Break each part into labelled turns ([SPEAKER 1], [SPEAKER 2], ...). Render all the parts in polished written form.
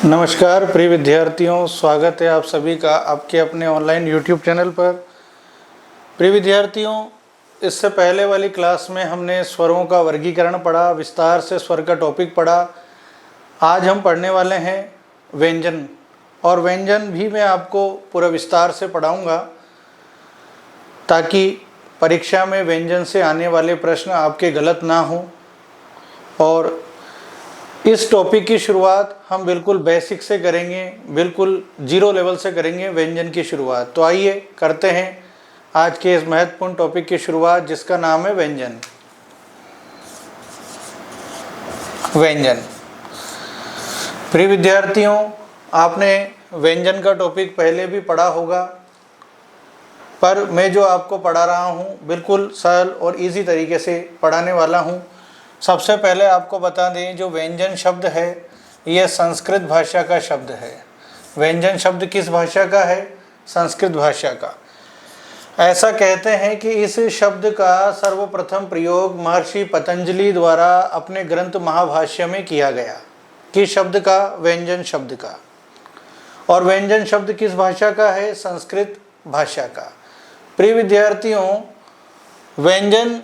[SPEAKER 1] नमस्कार प्रिय विद्यार्थियों, स्वागत है आप सभी का आपके अपने ऑनलाइन यूट्यूब चैनल पर। प्रिय विद्यार्थियों, इससे पहले वाली क्लास में हमने स्वरों का वर्गीकरण पढ़ा, विस्तार से स्वर का टॉपिक पढ़ा। आज हम पढ़ने वाले हैं व्यंजन, और व्यंजन भी मैं आपको पूरा विस्तार से पढ़ाऊँगा ताकि परीक्षा में व्यंजन से आने वाले प्रश्न आपके गलत ना हों। और इस टॉपिक की शुरुआत हम बिल्कुल बेसिक से करेंगे, बिल्कुल जीरो लेवल से करेंगे व्यंजन की शुरुआत। तो आइए करते हैं आज के इस महत्वपूर्ण टॉपिक की शुरुआत, जिसका नाम है व्यंजन। व्यंजन। प्रिय विद्यार्थियों, आपने व्यंजन का टॉपिक पहले भी पढ़ा होगा, पर मैं जो आपको पढ़ा रहा हूँ बिल्कुल सरल और इजी तरीके से पढ़ाने वाला हूँ। सबसे पहले आपको बता दें, जो व्यंजन शब्द है यह संस्कृत भाषा का शब्द है। व्यंजन शब्द किस भाषा का है? संस्कृत भाषा का। ऐसा कहते हैं कि इस शब्द का सर्वप्रथम प्रयोग महर्षि पतंजलि द्वारा अपने ग्रंथ महाभाष्य में किया गया। किस शब्द का? व्यंजन शब्द का। और व्यंजन शब्द किस भाषा का है? संस्कृत भाषा का। प्रिय विद्यार्थियों, व्यंजन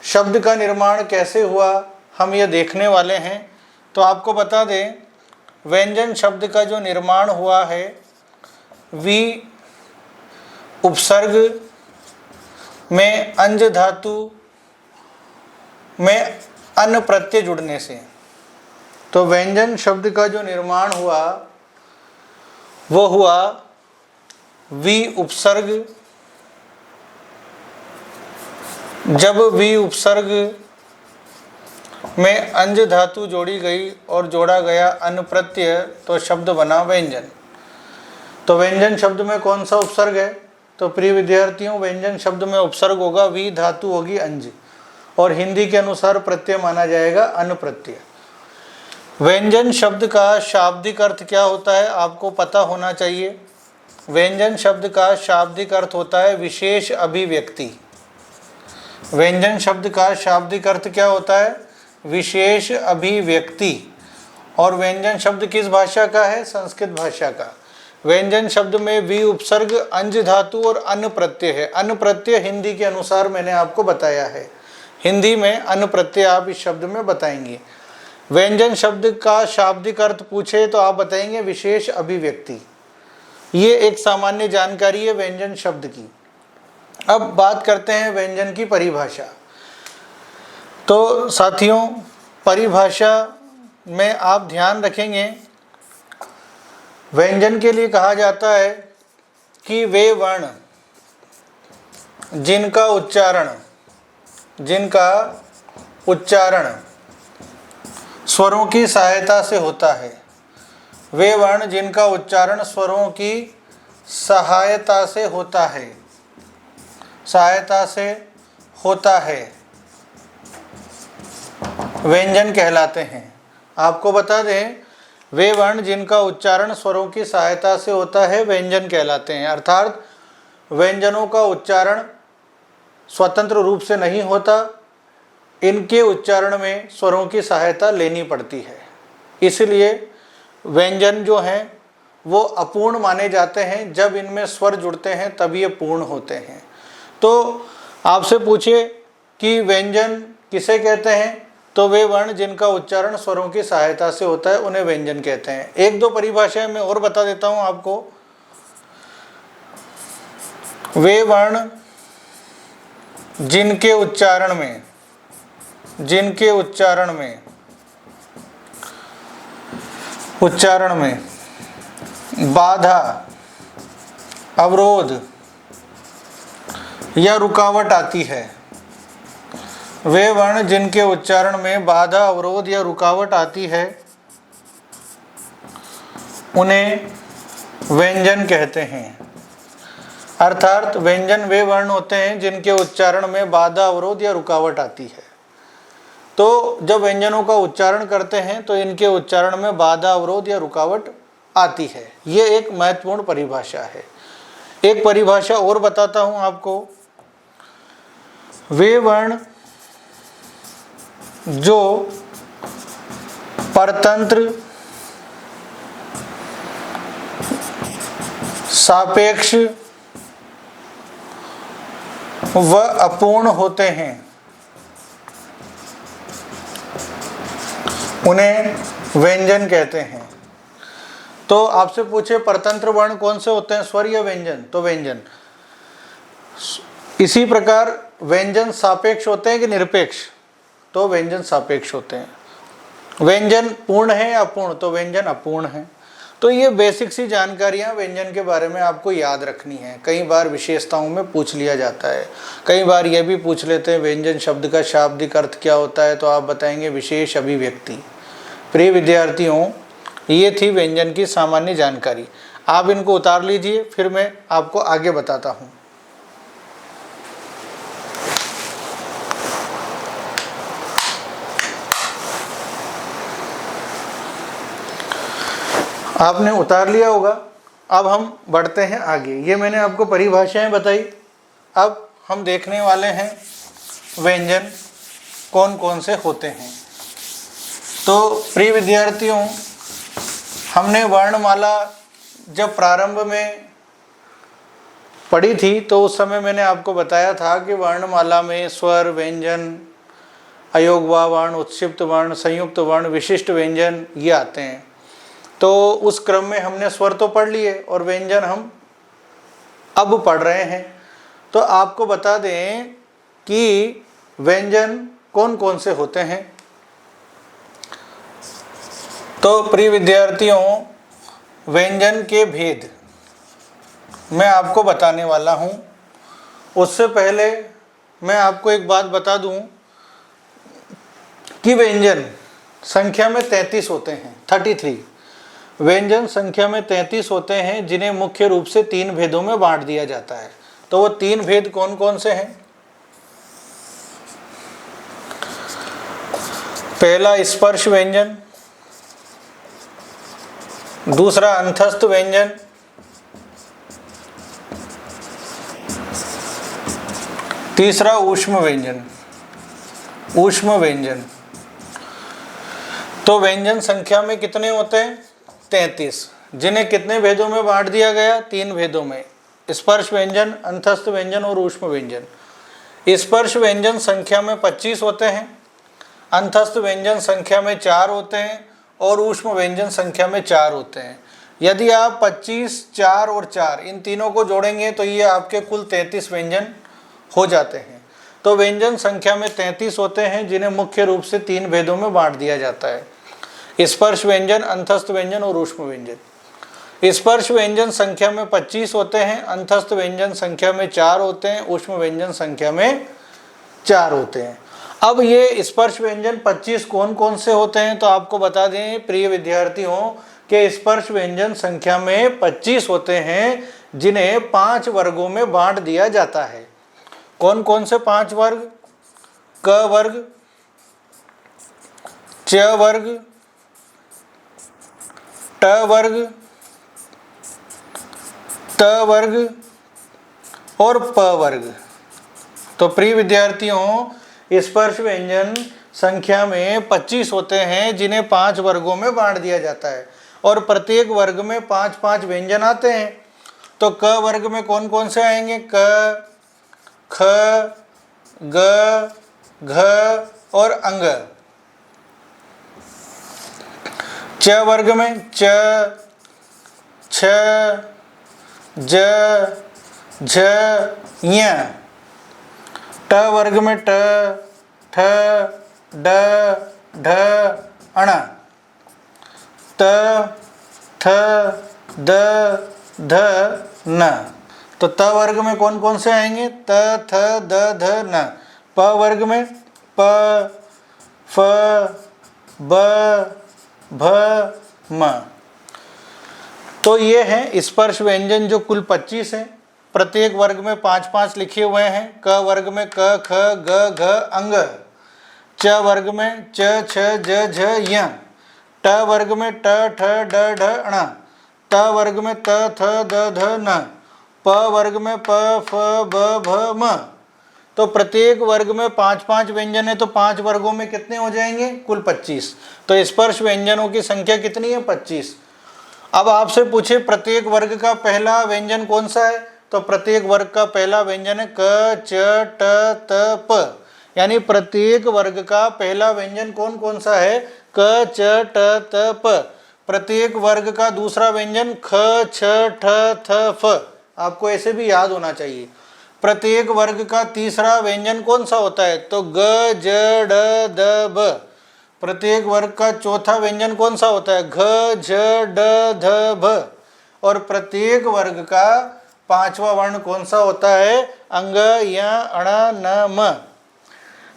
[SPEAKER 1] शब्द का निर्माण कैसे हुआ हम ये देखने वाले हैं। तो आपको बता दें, व्यंजन शब्द का जो निर्माण हुआ है वी उपसर्ग में अंज धातु में अन प्रत्यय जुड़ने से। तो व्यंजन शब्द का जो निर्माण हुआ वो हुआ वी उपसर्ग। जब वी उपसर्ग में अंज धातु जोड़ी गई और जोड़ा गया अन प्रत्यय, तो शब्द बना व्यंजन। तो व्यंजन शब्द में कौन सा उपसर्ग है? तो प्रिय विद्यार्थियों, व्यंजन शब्द में उपसर्ग होगा वी, धातु होगी अंज, और हिंदी के अनुसार प्रत्यय माना जाएगा अन प्रत्यय। व्यंजन शब्द का शाब्दिक अर्थ क्या होता है आपको पता होना चाहिए। व्यंजन शब्द का शाब्दिक अर्थ होता है विशेष अभिव्यक्ति। व्यंजन शब्द का शाब्दिक अर्थ क्या होता है? विशेष अभिव्यक्ति। और व्यंजन शब्द किस भाषा का है? संस्कृत भाषा का। व्यंजन शब्द में वी उपसर्ग, अंज धातु और अन प्रत्यय है। अन प्रत्यय हिंदी के अनुसार मैंने आपको बताया है। हिंदी में अन प्रत्यय आप इस शब्द में बताएंगे। व्यंजन शब्द का शाब्दिक अर्थ पूछे तो आप बताएंगे विशेष अभिव्यक्ति। ये एक सामान्य जानकारी है व्यंजन शब्द की। अब बात करते हैं व्यंजन की परिभाषा। तो साथियों, परिभाषा में आप ध्यान रखेंगे, व्यंजन के लिए कहा जाता है कि वे वर्ण जिनका उच्चारण स्वरों की सहायता से होता है। वे वर्ण जिनका उच्चारण स्वरों की सहायता से होता है व्यंजन कहलाते हैं। आपको बता दें, वे वर्ण जिनका उच्चारण स्वरों की सहायता से होता है व्यंजन कहलाते हैं। अर्थात व्यंजनों का उच्चारण स्वतंत्र रूप से नहीं होता, इनके उच्चारण में स्वरों की सहायता लेनी पड़ती है। इसलिए व्यंजन जो हैं वो अपूर्ण माने जाते हैं। जब इनमें स्वर जुड़ते हैं तब ये पूर्ण होते हैं। तो आपसे पूछे कि व्यंजन किसे कहते हैं, तो वे वर्ण जिनका उच्चारण स्वरों की सहायता से होता है उन्हें व्यंजन कहते हैं। एक दो परिभाषाएं मैं और बता देता हूं आपको। वे वर्ण जिनके उच्चारण में बाधा, अवरोध या रुकावट आती है। वे वर्ण जिनके उच्चारण में बाधा, अवरोध या रुकावट आती है उन्हें व्यंजन कहते हैं। अर्थात व्यंजन वे वर्ण होते हैं जिनके उच्चारण में बाधा, अवरोध या रुकावट आती है। तो जब व्यंजनों का उच्चारण करते हैं तो इनके उच्चारण में बाधा, अवरोध या रुकावट आती है। ये एक महत्वपूर्ण परिभाषा है। एक परिभाषा और बताता हूं आपको। वे वर्ण जो परतंत्र सापेक्ष व अपूर्ण होते हैं उन्हें व्यंजन कहते हैं। तो आपसे पूछे परतंत्र वर्ण कौन से होते हैं, स्वर या व्यंजन, तो व्यंजन। इसी प्रकार व्यंजन सापेक्ष होते हैं कि निरपेक्ष, तो व्यंजन सापेक्ष होते हैं। व्यंजन पूर्ण है या अपूर्ण, तो व्यंजन अपूर्ण है। तो ये बेसिक सी जानकारियाँ व्यंजन के बारे में आपको याद रखनी है। कई बार विशेषताओं में पूछ लिया जाता है, कई बार ये भी पूछ लेते हैं व्यंजन शब्द का शाब्दिक अर्थ क्या होता है, तो आप बताएंगे विशेष अभिव्यक्ति। प्रिय विद्यार्थियों, ये थी व्यंजन की सामान्य जानकारी। आप इनको उतार लीजिए, फिर मैं आपको आगे बताता हूँ। आपने उतार लिया होगा। अब हम बढ़ते हैं आगे। ये मैंने आपको परिभाषाएं बताई। अब हम देखने वाले हैं व्यंजन कौन कौन से होते हैं। तो प्रिय विद्यार्थियों, हमने वर्णमाला जब प्रारंभ में पढ़ी थी तो उस समय मैंने आपको बताया था कि वर्णमाला में स्वर, व्यंजन, अयोगवा वर्ण, उत्क्षिप्त वर्ण, संयुक्त वर्ण, विशिष्ट व्यंजन ये आते हैं। तो उस क्रम में हमने स्वर तो पढ़ लिए और व्यंजन हम अब पढ़ रहे हैं। तो आपको बता दें कि व्यंजन कौन कौन से होते हैं। तो प्रिय विद्यार्थियों, व्यंजन के भेद मैं आपको बताने वाला हूं। उससे पहले मैं आपको एक बात बता दूं कि व्यंजन संख्या में 33 होते हैं, 33 व्यंजन संख्या में 33 होते हैं, जिन्हें मुख्य रूप से 3 भेदों में बांट दिया जाता है। तो वो 3 भेद कौन कौन से हैं? पहला स्पर्श व्यंजन, दूसरा अंतस्थ व्यंजन, तीसरा ऊष्म व्यंजन। ऊष्म व्यंजन। तो व्यंजन संख्या में कितने होते हैं? 33, जिन्हें कितने भेदों में बांट दिया गया? 3 भेदों में, स्पर्श व्यंजन, अंतस्थ व्यंजन और ऊष्म व्यंजन। स्पर्श व्यंजन संख्या में 25 होते हैं, अंतस्थ व्यंजन संख्या में 4 होते हैं और ऊष्म व्यंजन संख्या में 4 होते हैं। यदि आप 25, 4 और 4 इन तीनों को जोड़ेंगे तो ये आपके कुल 33 व्यंजन हो जाते हैं। तो व्यंजन संख्या में 33 होते हैं, जिन्हें मुख्य रूप से 3 भेदों में बांट दिया जाता है, स्पर्श व्यंजन, अंतस्थ व्यंजन और ऊष्म व्यंजन। स्पर्श व्यंजन संख्या में 25 होते हैं, अंतस्थ व्यंजन संख्या में 4 होते हैं, ऊष्म व्यंजन संख्या में 4 होते हैं। अब ये स्पर्श व्यंजन 25 कौन कौन से होते हैं, तो आपको बता दें प्रिय विद्यार्थियों कि स्पर्श व्यंजन संख्या में 25 होते हैं, जिन्हें 5 वर्गों में बांट दिया जाता है। कौन कौन से 5 वर्ग? क वर्ग, च वर्ग, ट वर्ग, त वर्ग और प वर्ग। तो प्रिय विद्यार्थियों, स्पर्श व्यंजन संख्या में 25 होते हैं, जिन्हें 5 वर्गों में बांट दिया जाता है और प्रत्येक वर्ग में 5-5 व्यंजन आते हैं। तो क वर्ग में कौन कौन से आएंगे? क, ख, ग, घ और अंग। च वर्ग में च, छ, ज, झ, ञ। ट वर्ग में ट, ठ, ड, ढ, अण। त, थ, द, ध, न। तो त वर्ग में कौन कौन से आएंगे? त, थ, द, ध, न। प वर्ग में प, फ, ब, भ, म। तो ये हैं स्पर्श व्यंजन जो कुल 25 हैं। प्रत्येक वर्ग में 5-5 लिखे हुए हैं। क वर्ग में क, ख, ग, घ, अंग। च वर्ग में च, छ, ज, झ, य। ट वर्ग में ट, ठ, ड, ढ, ण। त वर्ग में त, थ, द, ध, न। प वर्ग में प, फ, ब, भ, म। तो प्रत्येक वर्ग में 5-5 व्यंजन है, तो 5 वर्गों में कितने हो जाएंगे? कुल 25। तो स्पर्श व्यंजनों की संख्या कितनी है? 25। अब आपसे पूछे प्रत्येक वर्ग का पहला व्यंजन कौन सा है, तो प्रत्येक वर्ग का पहला व्यंजन है क च ट त प, यानी प्रत्येक वर्ग का पहला व्यंजन कौन कौन सा है, क च ट त प। प्रत्येक वर्ग का दूसरा व्यंजन ख छ ठ थ फ, आपको ऐसे भी याद होना चाहिए। प्रत्येक वर्ग का तीसरा व्यंजन कौन सा होता है, तो ग ज ड द ब। प्रत्येक वर्ग का चौथा व्यंजन कौन सा होता है, घ झ ड ध भ। और प्रत्येक वर्ग का पांचवा वर्ण कौन सा होता है, अंग य अण न म।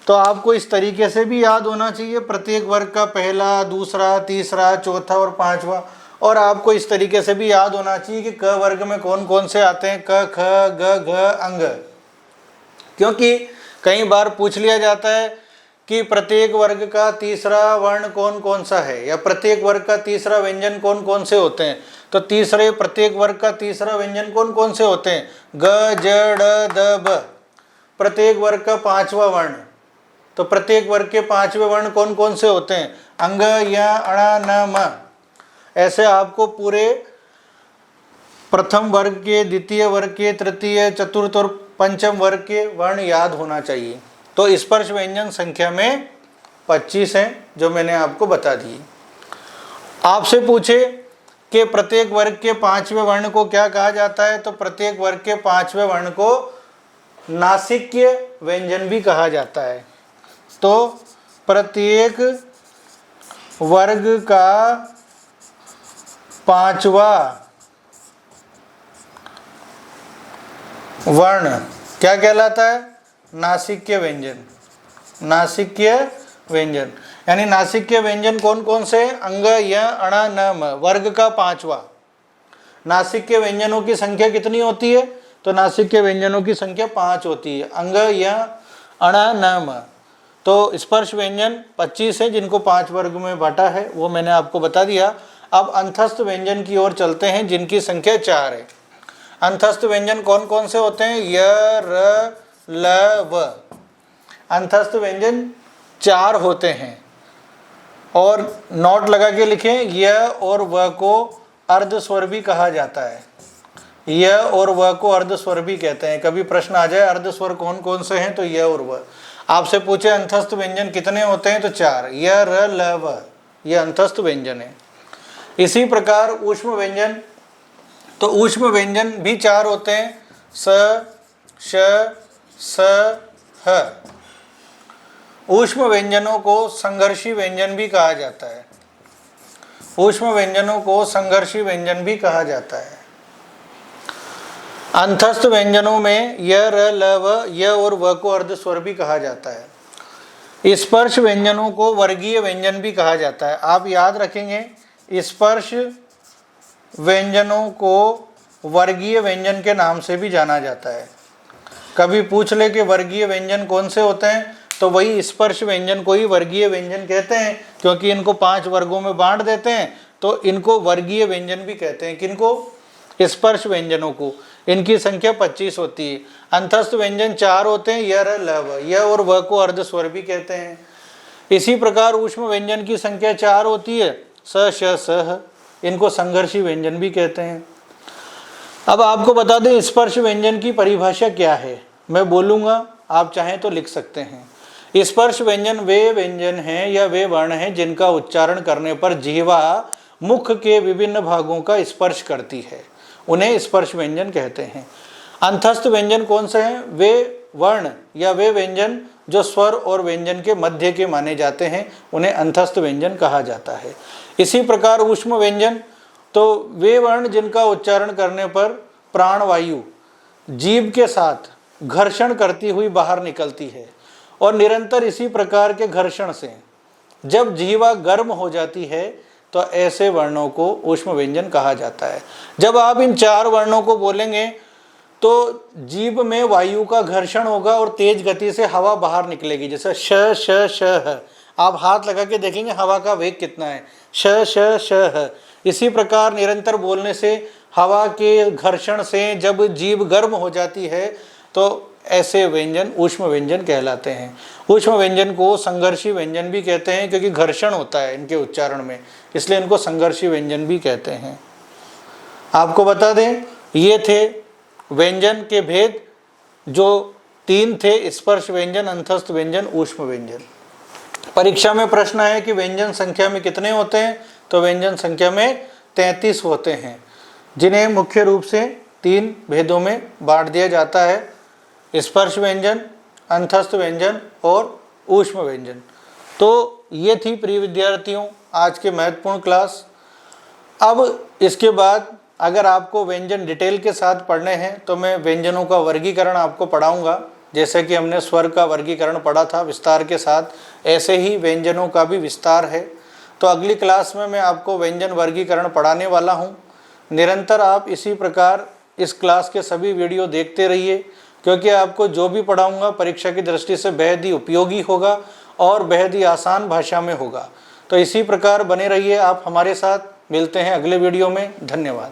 [SPEAKER 1] तो आपको इस तरीके से भी याद होना चाहिए, प्रत्येक वर्ग का पहला, दूसरा, तीसरा, चौथा और पांचवा। और आपको इस तरीके से भी याद होना चाहिए कि क वर्ग में कौन कौन से आते हैं, क ख ग घ अंग। क्योंकि कई बार पूछ लिया जाता है कि प्रत्येक वर्ग का तीसरा वर्ण कौन कौन सा है, या प्रत्येक वर्ग का तीसरा व्यंजन कौन कौन से होते हैं। तो तीसरे प्रत्येक वर्ग का तीसरा व्यंजन कौन कौन से होते हैं, ग ज ड द ब। प्रत्येक वर्ग का पांचवा वर्ण, तो प्रत्येक वर्ग के पांचवें वर्ण कौन कौन से होते हैं, अंग य अण न म। ऐसे आपको पूरे प्रथम वर्ग के, द्वितीय वर्ग के, तृतीय, चतुर्थ और पंचम वर्ग के वर्ण याद होना चाहिए। तो स्पर्श व्यंजन संख्या में 25 हैं, जो मैंने आपको बता दिए। आपसे पूछे कि प्रत्येक वर्ग के पांचवें वर्ण को क्या कहा जाता है, तो प्रत्येक वर्ग के पांचवें वर्ण को नासिक्य व्यंजन भी कहा जाता है। तो प्रत्येक वर्ग का पांचवा वर्ण क्या कहलाता है, नासिक्य व्यंजन। नासिक्य व्यंजन यानी नासिक्य व्यंजन कौन कौन से, अंग य अण न म, वर्ग का पांचवा। नासिक्य व्यंजनों की संख्या कितनी होती है, तो नासिक्य व्यंजनों की संख्या 5 होती है, अंग य अण न म। तो स्पर्श व्यंजन 25 है, जिनको 5 वर्ग में बांटा है, वो मैंने आपको बता दिया। अब अंतस्थ व्यंजन की ओर चलते हैं, जिनकी संख्या 4 है। अंतस्थ व्यंजन कौन कौन से होते हैं, य र ल व। अंतस्थ व्यंजन 4 होते हैं, और नोट लगा के लिखें, य और व को अर्ध स्वर भी कहा जाता है। य और व को अर्ध स्वर भी कहते हैं। कभी प्रश्न आ जाए अर्ध स्वर कौन कौन से हैं, तो य और व। आपसे पूछे अंतस्थ व्यंजन कितने होते हैं, तो 4, य र ल व, ये अंतस्थ व्यंजन है। इसी प्रकार ऊष्म व्यंजन, तो ऊष्म व्यंजन भी 4 होते हैं, स श स ह। ऊष्म व्यंजनों को संघर्षी व्यंजन भी कहा जाता है। ऊष्म व्यंजनों को संघर्षी व्यंजन भी कहा जाता है। अंतस्थ व्यंजनों में य र ल व, य और व को अर्ध स्वर भी कहा जाता है। स्पर्श व्यंजनों को वर्गीय व्यंजन भी कहा जाता है। आप याद रखेंगे, स्पर्श व्यंजनों को वर्गीय व्यंजन के नाम से भी जाना जाता है। कभी पूछ ले कि वर्गीय व्यंजन कौन से होते हैं, तो वही स्पर्श व्यंजन को ही वर्गीय व्यंजन कहते हैं, क्योंकि इनको 5 वर्गों में बांट देते हैं, तो इनको वर्गीय व्यंजन भी कहते हैं। किनको, स्पर्श व्यंजनों को। इनकी संख्या 25 होती है। अंतस्थ व्यंजन 4 होते हैं, य र ल व, य और व को अर्ध स्वर भी कहते हैं। इसी प्रकार ऊष्म व्यंजन की संख्या 4 होती है, स श स ह, इनको संघर्षी व्यंजन भी कहते हैं। अब आपको बता दें स्पर्श व्यंजन की परिभाषा क्या है, मैं बोलूँगा, आप चाहें तो लिख सकते हैं। स्पर्श व्यंजन वे व्यंजन हैं या वे वर्ण हैं जिनका उच्चारण करने पर जिह्वा मुख के विभिन्न भागों का स्पर्श करती है, उन्हें स्पर्श व्यंजन कहते हैं। अंतस्थ व्यंजन कौन से हैं, वे वर्ण या वे व्यंजन जो स्वर और व्यंजन के मध्य के माने जाते हैं, उन्हें अंतस्थ व्यंजन कहा जाता है। इसी प्रकार ऊष्म व्यंजन, तो वे वर्ण जिनका उच्चारण करने पर प्राणवायु जीभ के साथ घर्षण करती हुई बाहर निकलती है, और निरंतर इसी प्रकार के घर्षण से जब जीवा गर्म हो जाती है, तो ऐसे वर्णों को ऊष्म व्यंजन कहा जाता है। जब आप इन 4 वर्णों को बोलेंगे तो जीभ में वायु का घर्षण होगा और तेज गति से हवा बाहर निकलेगी, जैसे श श श ह। आप हाथ लगा के देखेंगे हवा का वेग कितना है, श श श ह। इसी प्रकार निरंतर बोलने से, हवा के घर्षण से जब जीभ गर्म हो जाती है, तो ऐसे व्यंजन ऊष्म व्यंजन कहलाते हैं। ऊष्म व्यंजन को संघर्षी व्यंजन भी कहते हैं, क्योंकि घर्षण होता है इनके उच्चारण में, इसलिए इनको संघर्षी व्यंजन भी कहते हैं। आपको बता दें ये थे व्यंजन के भेद जो 3 थे, स्पर्श व्यंजन, अंतस्थ व्यंजन, ऊष्म व्यंजन। परीक्षा में प्रश्न है कि व्यंजन संख्या में कितने होते हैं, तो व्यंजन संख्या में 33 होते हैं, जिन्हें मुख्य रूप से 3 भेदों में बांट दिया जाता है, स्पर्श व्यंजन, अंतस्थ व्यंजन और ऊष्म व्यंजन। तो ये थी प्रिय विद्यार्थियों आज के महत्वपूर्ण क्लास। अब इसके बाद अगर आपको व्यंजन डिटेल के साथ पढ़ने हैं तो मैं व्यंजनों का वर्गीकरण आपको पढ़ाऊंगा। जैसे कि हमने स्वर का वर्गीकरण पढ़ा था विस्तार के साथ, ऐसे ही व्यंजनों का भी विस्तार है। तो अगली क्लास में मैं आपको व्यंजन वर्गीकरण पढ़ाने वाला हूँ। निरंतर आप इसी प्रकार इस क्लास के सभी वीडियो देखते रहिए, क्योंकि आपको जो भी पढ़ाऊँगा परीक्षा की दृष्टि से बेहद ही उपयोगी होगा और बेहद ही आसान भाषा में होगा। तो इसी प्रकार बने रहिए आप हमारे साथ। मिलते हैं अगले वीडियो में। धन्यवाद।